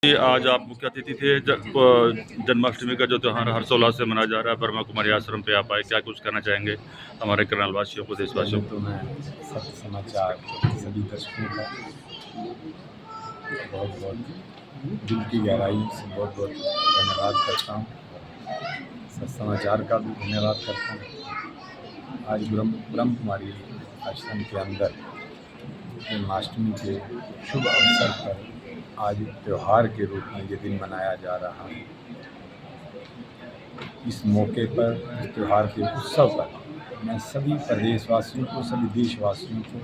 जी, आज आप मुख्य अतिथि थे। जन्माष्टमी का जो त्यौहार हर्षोल्लास से मनाया जा रहा है, ब्रह्मा कुमारी आश्रम पे आप आए, क्या कुछ कहना चाहेंगे हमारे करनाल वासियों को, सबसे देशवासियों पहले को? तो मैं सत्य समाचार सभी दर्शकों का बहुत बहुत दिल की गहराइयों से बहुत बहुत धन्यवाद करता हूँ। सत्य समाचार का भी धन्यवाद करता हूँ। आज ब्रह्म कुमारी आश्रम के अंदर जन्माष्टमी के शुभ अवसर पर आज त्यौहार के रूप में ये दिन मनाया जा रहा है। इस मौके पर, इस त्यौहार के उत्सव पर मैं सभी प्रदेशवासियों को, सभी देशवासियों को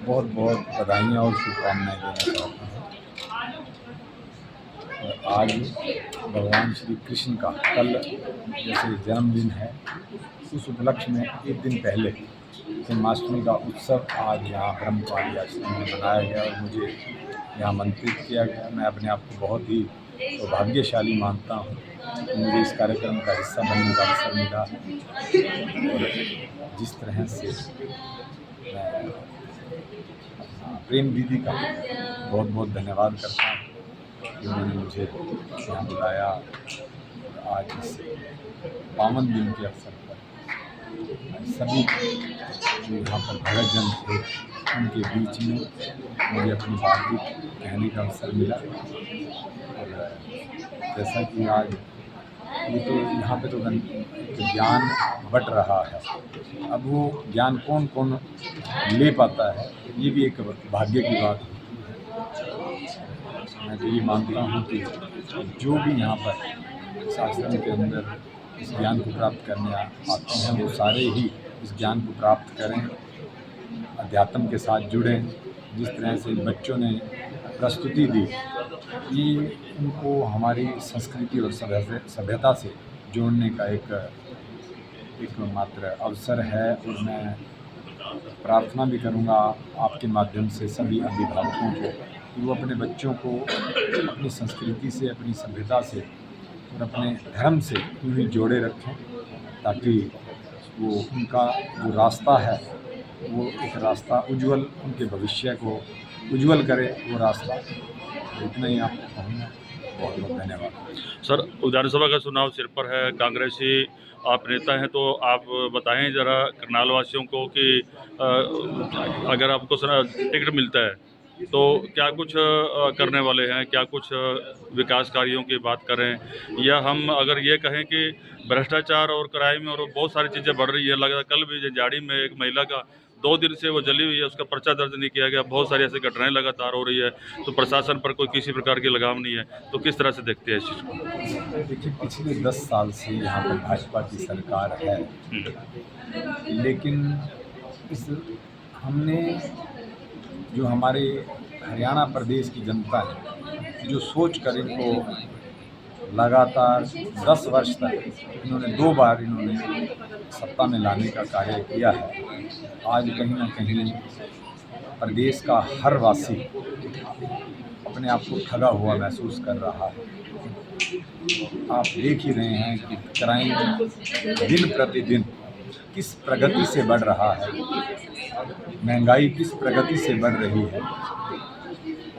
बहुत बहुत बधाइयाँ और शुभकामनाएं देना चाहता हूँ। और आज भगवान श्री कृष्ण का कल जैसे जन्मदिन है, उस उपलक्ष्य में एक दिन पहले जन्माष्टमी का उत्सव आज यहाँ ब्रह्म कुमारी आश्रम में मनाया गया और मुझे यहाँ आमंत्रित किया गया। मैं अपने आप को बहुत ही सौभाग्यशाली मानता हूँ कि मुझे इस कार्यक्रम का हिस्सा बनने का अवसर मिला। और जिस तरह से मैं प्रेम दीदी का बहुत बहुत धन्यवाद करता हूँ कि उन्होंने मुझे यहाँ बुलाया। और आज इस पावन दिन के अवसर पर सभी जो यहाँ पर भगतजन थे, उनके बीच में मुझे अपनी बात भी कहने का अवसर मिला। और जैसा कि आज ये तो यहाँ पे तो ज्ञान बँट रहा है, अब वो ज्ञान कौन कौन ले पाता है, ये भी एक भाग्य की बात होती है। मैं तो ये मानता हूँ कि जो भी यहाँ पर इस आश्रम के अंदर इस ज्ञान को प्राप्त करने आते हैं, वो सारे ही इस ज्ञान को प्राप्त करें, अध्यात्म के साथ जुड़ें। जिस तरह से बच्चों ने प्रस्तुति दी, ये उनको हमारी संस्कृति और सभ्यता से जोड़ने का एक मात्र अवसर है। और मैं प्रार्थना भी करूँगा आपके माध्यम से सभी अभिभावकों को कि वो अपने बच्चों को अपनी संस्कृति से, अपनी सभ्यता से और अपने धर्म से यूँ ही जोड़े रखें, ताकि वो उनका जो रास्ता है वो एक रास्ता उज्ज्वल, उनके भविष्य को उज्ज्वल करे वो रास्ता। इतना ही आपको कहूँगा। बहुत बहुत धन्यवाद सर, विधानसभा का चुनाव सिर पर है, कांग्रेसी आप नेता हैं, तो आप बताएं ज़रा करनाल वासियों को कि अगर आपको टिकट मिलता है तो क्या कुछ करने वाले हैं, क्या कुछ विकास कार्यों की बात करें, या हम अगर ये कहें कि भ्रष्टाचार और क्राइम और बहुत सारी चीज़ें बढ़ रही है। लगा कल भी जंजाड़ी में एक महिला का 2 दिन से वो जली हुई है, उसका पर्चा दर्ज नहीं किया गया। बहुत सारी ऐसी घटनाएं लगातार हो रही है, तो प्रशासन पर कोई किसी प्रकार की लगाम नहीं है, तो किस तरह से देखते हैं इस चीज़ को? देखिए, पिछले 10 साल से यहाँ पर भाजपा की सरकार है, लेकिन इस हमने जो हमारे हरियाणा प्रदेश की जनता ने जो सोच कर इनको लगातार 10 वर्ष तक इन्होंने 2 बार सत्ता में लाने का कार्य किया है, आज कहीं ना कहीं प्रदेश का हर वासी अपने आप को ठगा हुआ महसूस कर रहा है। आप देख ही रहे हैं कि क्राइम दिन प्रतिदिन किस प्रगति से बढ़ रहा है, महंगाई किस प्रगति से बढ़ रही है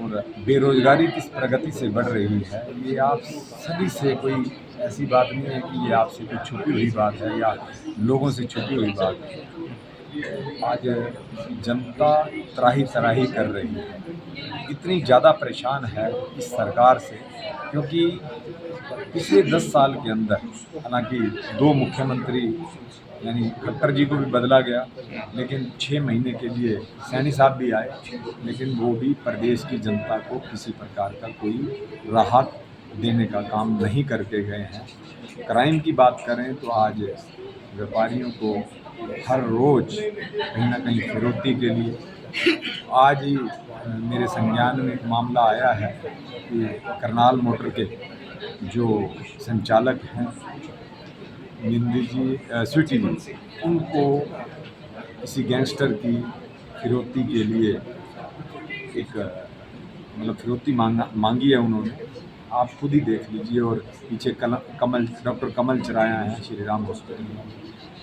और बेरोजगारी किस प्रगति से बढ़ रही है। ये आप सभी से कोई ऐसी बात नहीं है कि ये आपसे कोई छुपी हुई बात है या लोगों से छुपी हुई बात है। आज जनता त्राही तराही कर रही है, इतनी ज़्यादा परेशान है इस सरकार से, क्योंकि पिछले 10 साल के अंदर हालांकि 2 मुख्यमंत्री यानी खट्टर जी को भी बदला गया, लेकिन 6 महीने के लिए सैनी साहब भी आए, लेकिन वो भी प्रदेश की जनता को किसी प्रकार का कोई राहत देने का काम नहीं करके गए हैं। क्राइम की बात करें तो आज व्यापारियों को हर रोज़ कहीं ना कहीं फिरौती के लिए, आज ही मेरे संज्ञान में एक मामला आया है कि करनाल मोटर के जो संचालक हैं निंदी जी, स्वीटी जी, उनको किसी गैंगस्टर की फिरौती के लिए एक मतलब फिरौती मांगी है उन्होंने। आप खुद ही देख लीजिए। और पीछे डॉक्टर कमल चराया हैं श्री राम हॉस्पिटल में,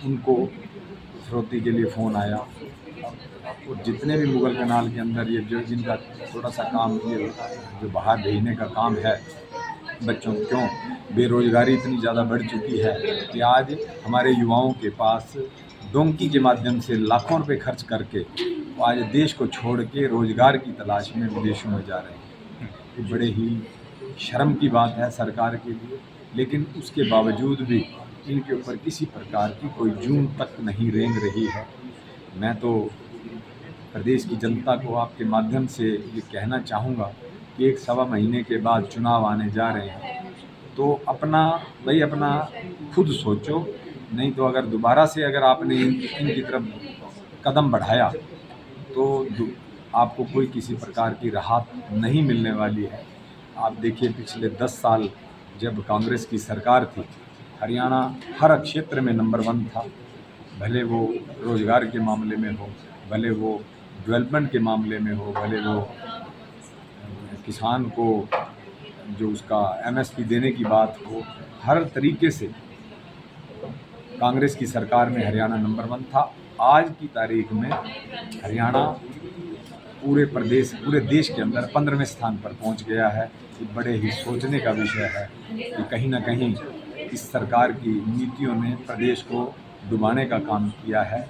उनको फिरौती के लिए फ़ोन आया। और जितने भी मुगल कनाल के अंदर ये जो जिनका थोड़ा सा काम ये जो बाहर भेजने का काम है बच्चों को, क्यों बेरोज़गारी इतनी ज़्यादा बढ़ चुकी है कि आज हमारे युवाओं के पास डोंकी के माध्यम से लाखों रुपए खर्च करके वो आज देश को छोड़ के रोज़गार की तलाश में विदेशों में जा रहे हैं। ये बड़े ही शर्म की बात है सरकार के लिए, लेकिन उसके बावजूद भी इनके ऊपर किसी प्रकार की कोई जून तक नहीं रेंग रही है। मैं तो प्रदेश की जनता को आपके माध्यम से ये कहना चाहूँगा कि एक सवा महीने के बाद चुनाव आने जा रहे हैं, तो अपना खुद सोचो, नहीं तो अगर दोबारा से अगर आपने इनकी तरफ कदम बढ़ाया तो आपको कोई किसी प्रकार की राहत नहीं मिलने वाली है। आप देखिए पिछले 10 साल जब कांग्रेस की सरकार थी, हरियाणा हर क्षेत्र में नंबर 1 था, भले वो रोज़गार के मामले में हो, भले वो डेवलपमेंट के मामले में हो, भले वो किसान को जो उसका MSP देने की बात हो, हर तरीके से कांग्रेस की सरकार में हरियाणा नंबर 1 था। आज की तारीख में हरियाणा पूरे देश के अंदर 15वें स्थान पर पहुंच गया है। ये बड़े ही सोचने का विषय है कि कहीं ना कहीं इस सरकार की नीतियों ने प्रदेश को डुबाने का काम किया है।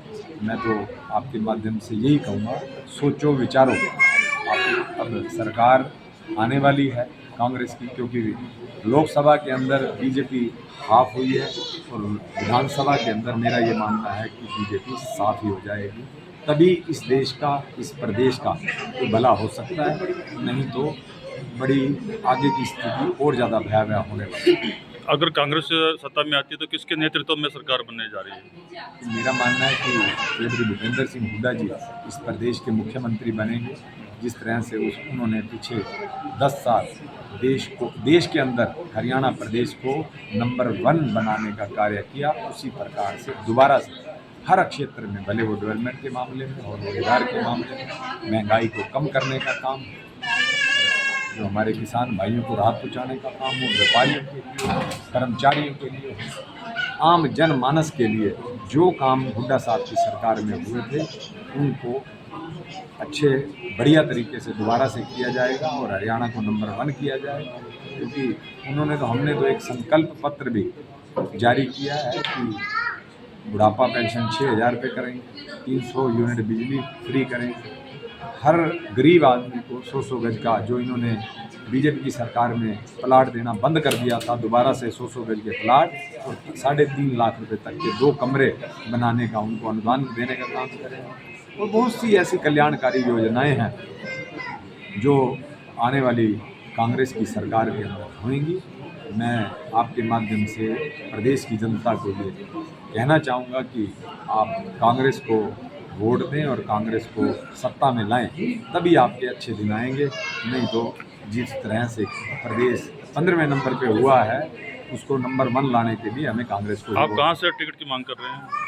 मैं तो आपके माध्यम से यही कहूँगा, सोचो विचारो। अब सरकार आने वाली है कांग्रेस की, क्योंकि लोकसभा के अंदर बीजेपी हाफ हुई है और विधानसभा के अंदर मेरा ये मानना है कि बीजेपी साफ ही हो जाएगी, तभी इस देश का, इस प्रदेश का तो भला हो सकता है, नहीं तो बड़ी आगे की स्थिति और ज़्यादा भयावह होने वाली है। अगर कांग्रेस सत्ता में आती है तो किसके नेतृत्व में सरकार बनने जा रही है? मेरा मानना है कि श्री भूपेंद्र सिंह हुड्डा जी इस प्रदेश के मुख्यमंत्री बनेंगे। जिस तरह से उन्होंने पीछे 10 साल देश के अंदर हरियाणा प्रदेश को नंबर 1 बनाने का कार्य किया, उसी प्रकार से दोबारा से हर क्षेत्र में, भले वो डेवलपमेंट के मामले में और रोजगार के मामले में, महंगाई को कम करने का काम, जो हमारे किसान भाइयों को राहत पहुँचाने का काम हो, व्यापारियों के लिए, कर्मचारियों के लिए, आम जनमानस के लिए जो काम हुड्डा साहब की सरकार में हुए थे उनको अच्छे बढ़िया तरीके से दोबारा से किया जाएगा और हरियाणा को नंबर 1 किया जाएगा। क्योंकि हमने तो एक संकल्प पत्र भी जारी किया है कि बुढ़ापा पेंशन 6,000 रुपये करेंगे, 300 यूनिट बिजली फ्री करेंगे, हर गरीब आदमी को 100 गज का, जो इन्होंने बीजेपी की सरकार में प्लाट देना बंद कर दिया था, दोबारा से 100 गज के प्लाट और 3.5 लाख रुपए तक के 2 कमरे बनाने का उनको अनुदान देने का काम करेंगे। और बहुत सी ऐसी कल्याणकारी योजनाएं हैं जो आने वाली कांग्रेस की सरकार के अंदर होंगी। मैं आपके माध्यम से प्रदेश की जनता को ये कहना चाहूँगा कि आप कांग्रेस को वोट दें और कांग्रेस को सत्ता में लाएं, तभी आपके अच्छे दिन आएंगे। नहीं तो जिस तरह से प्रदेश 15वें नंबर पे हुआ है, उसको नंबर 1 लाने के लिए हमें कांग्रेस को। आप कहाँ से टिकट की मांग कर रहे हैं?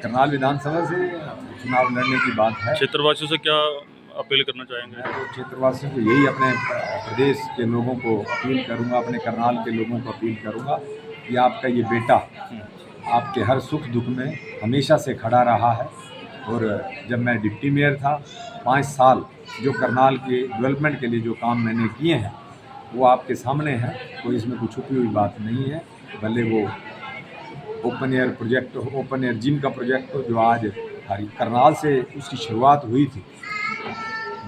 करनाल विधानसभा से चुनाव लड़ने की बात है। क्षेत्रवासियों से क्या अपील करना चाहेंगे? मैं तो क्षेत्रवासियों को यही, अपने प्रदेश के लोगों को अपील करूंगा, अपने करनाल के लोगों को अपील करूंगा कि आपका ये बेटा आपके हर सुख दुख में हमेशा से खड़ा रहा है। और जब मैं डिप्टी मेयर था, 5 साल जो करनाल के डेवलपमेंट के लिए जो काम मैंने किए हैं वो आपके सामने है, कोई इसमें कुछ छुपी हुई बात नहीं है। भले वो ओपन एयर प्रोजेक्ट हो, ओपन एयर जिम का प्रोजेक्ट हो, जो आज करनाल से उसकी शुरुआत हुई थी,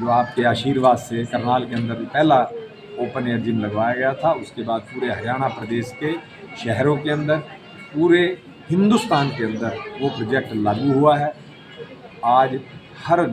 जो आपके आशीर्वाद से करनाल के अंदर पहला ओपन एयर जिम लगवाया गया था। उसके बाद पूरे हरियाणा प्रदेश के शहरों के अंदर, पूरे हिंदुस्तान के अंदर वो प्रोजेक्ट लागू हुआ है। आज हर